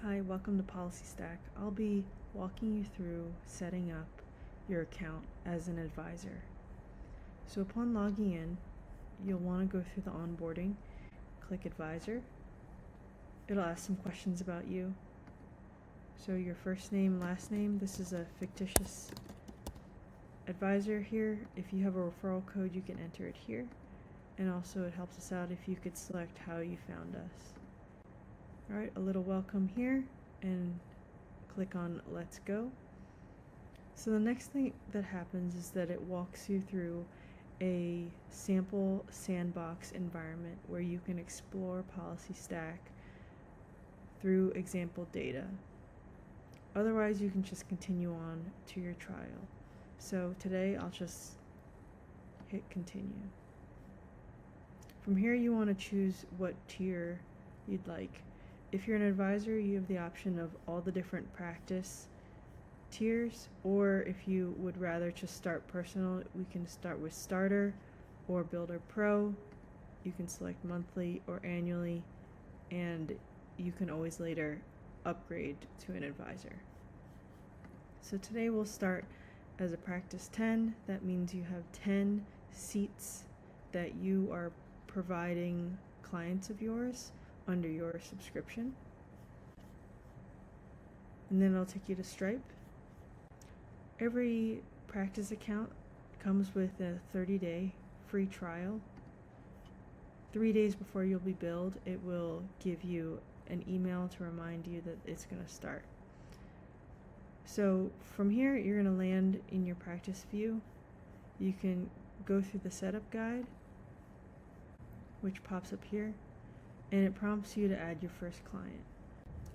Hi, welcome to Policy Stack. I'll be walking you through setting up your account as an advisor. So upon logging in, you'll want to go through the onboarding, click advisor. It'll ask some questions about you. So your first name, last name, this is a fictitious advisor here. If you have a referral code, you can enter it here. And also it helps us out if you could select how you found us. Alright, a little welcome here, and click on Let's Go. So the next thing that happens is that it walks you through a sample sandbox environment where you can explore Policy Stack through example data. Otherwise, you can just continue on to your trial. So today, I'll just hit continue. From here, you want to choose what tier you'd like. If you're an advisor, you have the option of all the different practice tiers, or if you would rather just start personal, we can start with starter or builder pro. You can select monthly or annually, and you can always later upgrade to an advisor. So today we'll start as a practice 10. That means you have 10 seats that you are providing clients of yours under your subscription. And then I'll take you to Stripe. Every practice account comes with a 30-day free trial. 3 days before you'll be billed, it will give you an email to remind you that it's going to start. So from here, you're going to land in your practice view. You can go through the setup guide, which pops up here, and it prompts you to add your first client.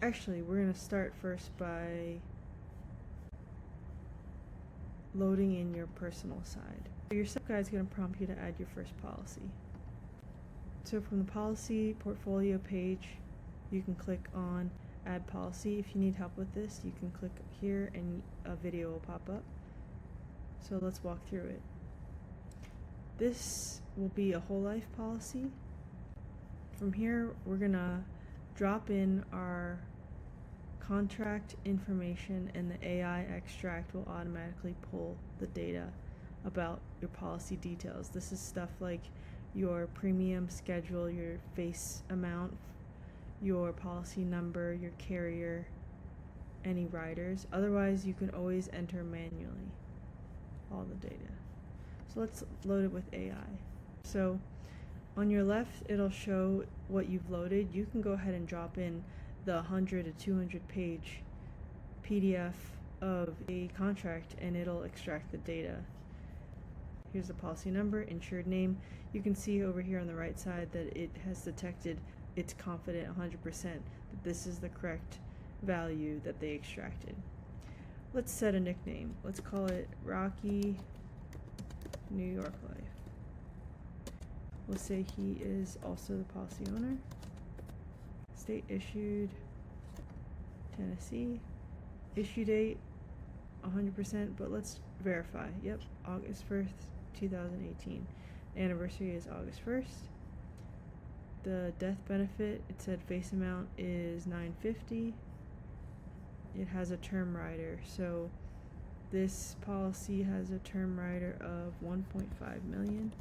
Actually, we're going to start first by loading in your personal side. Your setup guide is going to prompt you to add your first policy. So from the policy portfolio page, you can click on add policy. If you need help with this, you can click here and a video will pop up. So let's walk through it. This will be a whole life policy. From here, we're gonna drop in our contract information, and the AI extract will automatically pull the data about your policy details. This is stuff like your premium schedule, your face amount, your policy number, your carrier, any riders. Otherwise, you can always enter manually all the data. So let's load it with AI. So on your left, it'll show what you've loaded. You can go ahead and drop in the 100 to 200 page PDF of a contract, and it'll extract the data. Here's the policy number, insured name. You can see over here on the right side that it has detected, it's confident 100% that this is the correct value that they extracted. Let's set a nickname. Let's call it Rocky New York Life. We'll say he is also the policy owner. State issued, Tennessee. Issue date, 100%, but let's verify. Yep, August 1st, 2018. Anniversary is August 1st. The death benefit, it said face amount is $950. It has a term rider, so this policy has a term rider of $1.5 million.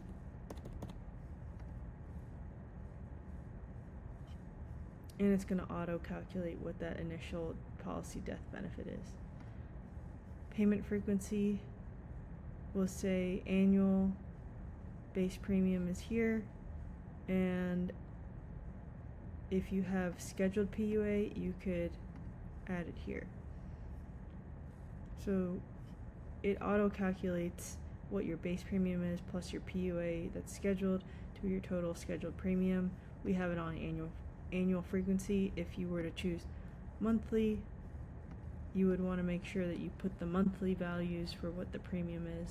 And it's going to auto-calculate what that initial policy death benefit is. Payment frequency, we'll say annual base premium is here, and if you have scheduled PUA, you could add it here. So it auto-calculates what your base premium is plus your PUA that's scheduled to your total scheduled premium. We have it on annual frequency. If you were to choose monthly, you would want to make sure that you put the monthly values for what the premium is.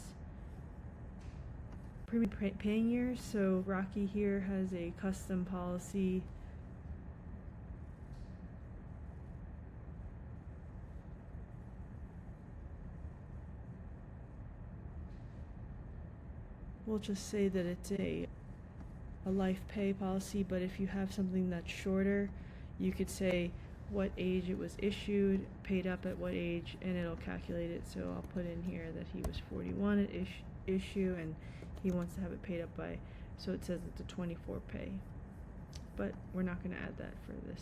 Premium paying years, so Rocky here has a custom policy. We'll just say that it's a life pay policy, but if you have something that's shorter, you could say what age it was issued, paid up at what age, and it'll calculate it. So I'll put in here that he was 41 at issue and he wants to have it paid up by, so it says it's a 24 pay. But we're not going to add that for this.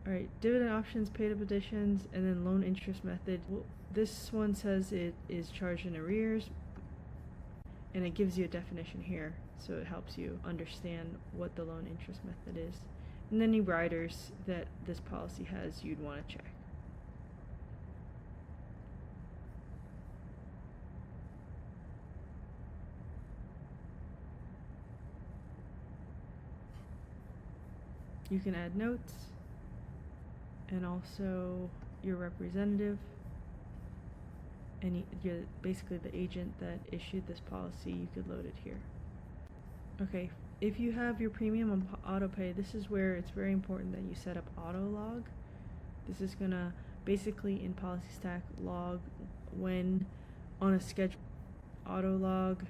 Alright, dividend options, paid up additions, and then loan interest method. Well, this one says it is charged in arrears, and it gives you a definition here, so it helps you understand what the loan interest method is. And any riders that this policy has, you'd want to check. You can add notes, and also your representative, and you're basically the agent that issued this policy. You could load it here. Okay, if you have your premium on auto pay, this is where it's very important that you set up auto log. This is gonna basically in policy stack log when on a schedule, auto log,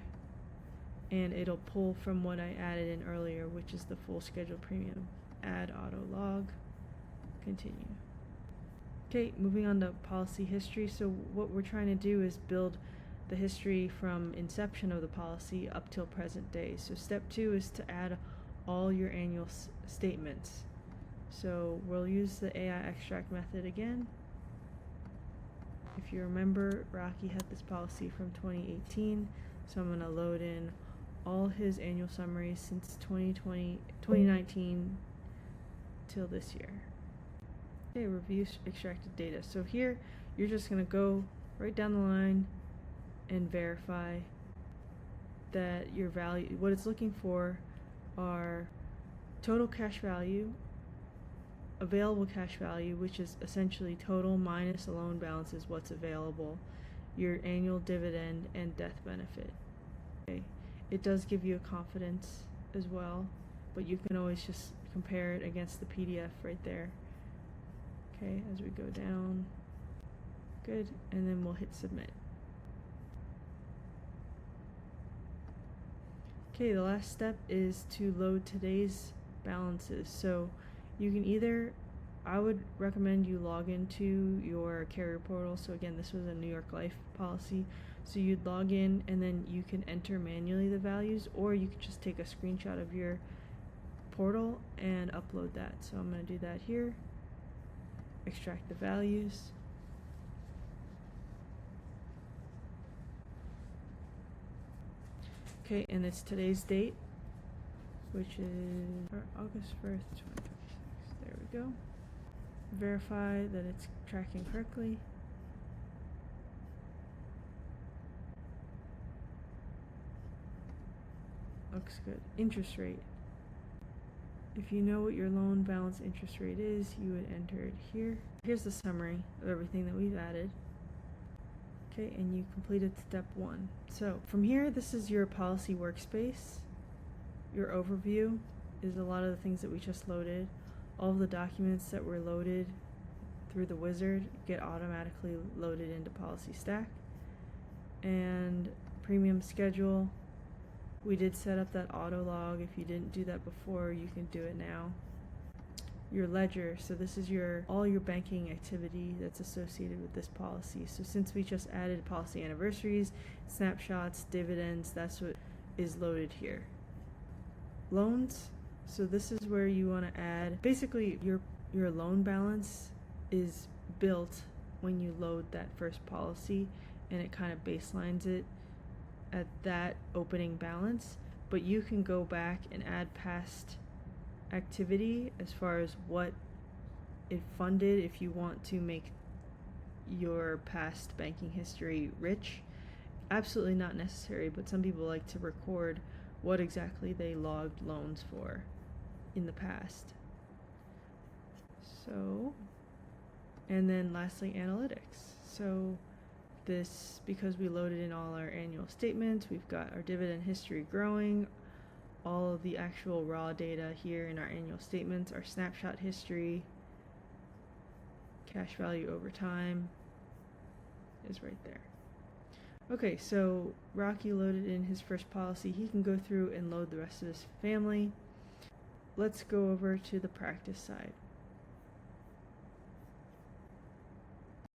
and it'll pull from what I added in earlier, which is the full schedule premium. Add auto log, continue. Okay, moving on to policy history. So what we're trying to do is build the history from inception of the policy up till present day. So step 2 is to add all your annual statements. So we'll use the AI extract method again. If you remember, Rocky had this policy from 2018, so I'm going to load in all his annual summaries since 2019 till this year. Okay, review extracted data. So here you're just going to go right down the line and verify that your value, what it's looking for are total cash value, available cash value, which is essentially total minus the loan balance is what's available, your annual dividend, and death benefit. Okay. It does give you a confidence as well, but you can always just compare it against the PDF right there. Okay, as we go down, good, and then we'll hit submit. Okay, the last step is to load today's balances. So you can either, I would recommend you log into your carrier portal. So again, this was a New York Life policy. So you'd log in and then you can enter manually the values, or you could just take a screenshot of your portal and upload that. So I'm going to do that here. Extract the values. Okay, and it's today's date, which is August 1st, 2026. There we go. Verify that it's tracking correctly. Looks good. Interest rate. If you know what your loan balance interest rate is, you would enter it here. Here's the summary of everything that we've added. Okay, and you completed step 1. So from here, this is your policy workspace. Your overview is a lot of the things that we just loaded. All of the documents that were loaded through the wizard get automatically loaded into policy stack. And premium schedule, we did set up that auto log. If you didn't do that before, you can do it now. Your ledger, so this is all your banking activity that's associated with this policy. So since we just added policy anniversaries, snapshots, dividends, that's what is loaded here. Loans, so this is where you want to add, basically your loan balance is built when you load that first policy, and it kind of baselines it at that opening balance, but you can go back and add past activity as far as what it funded if you want to make your past banking history rich. Absolutely not necessary, but some people like to record what exactly they logged loans for in the past. So, and then lastly, analytics. So this, because we loaded in all our annual statements, we've got our dividend history growing, all of the actual raw data here in our annual statements, our snapshot history, cash value over time is right there. Okay, so Rocky loaded in his first policy. He can go through and load the rest of his family. Let's go over to the practice side.